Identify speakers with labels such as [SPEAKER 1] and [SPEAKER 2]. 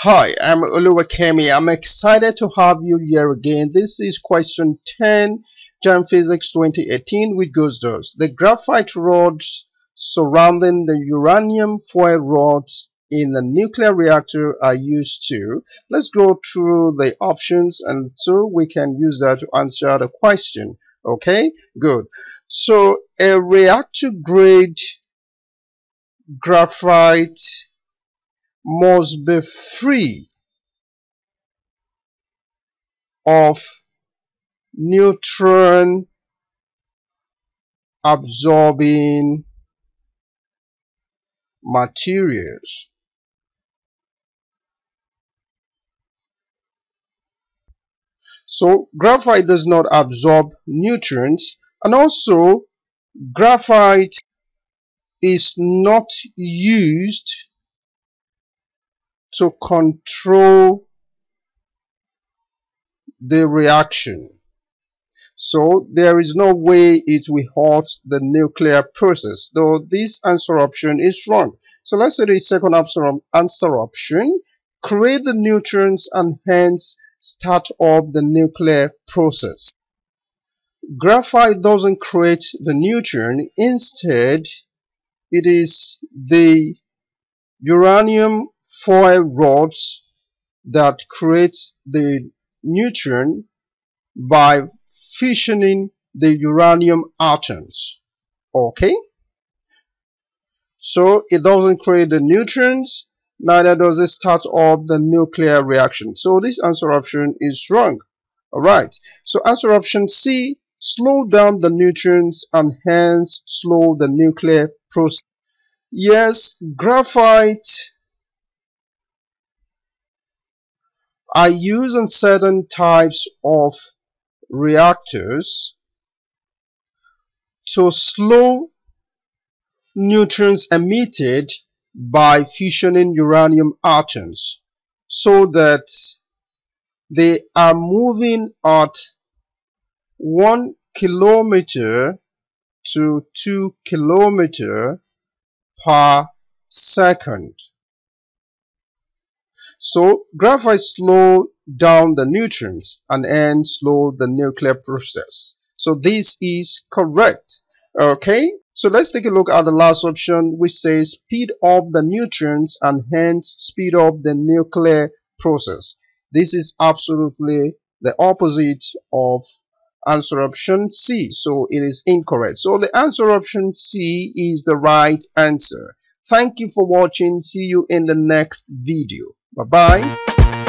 [SPEAKER 1] Hi, I'm Oluwakemi. I'm excited to have you here again. This is question 10, JAMB Physics 2018, which goes thus. The graphite rods surrounding the uranium foil rods in a nuclear reactor are used to. Let's go through the options and so we can use that to answer the question. Okay, good. So a reactor grade graphite must be free of neutron absorbing materials. So graphite does not absorb neutrons, and also graphite is not used to control the reaction. So there is no way it will halt the nuclear process, though this answer option is wrong. So let's say the second answer option, create the neutrons and hence start up the nuclear process. Graphite doesn't create the neutron, instead it is the uranium foil rods that creates the neutron by fissioning the uranium atoms. Okay, so it doesn't create the neutrons, neither does it start up the nuclear reaction. So this answer option is wrong. Alright, so answer option C, slow down the neutrons and hence slow the nuclear process. Yes, graphite are used in certain types of reactors to slow neutrons emitted by fissioning uranium atoms so that they are moving at 1 kilometer to 2 kilometer per second. So graphite slow down the neutrons and hence slow the nuclear process. So this is correct. Okay, so let's take a look at the last option, which says speed up the neutrons and hence speed up the nuclear process. This is absolutely the opposite of answer option C, so it is incorrect. So the answer option C is the right answer. Thank you for watching. See you in the next video. Bye bye.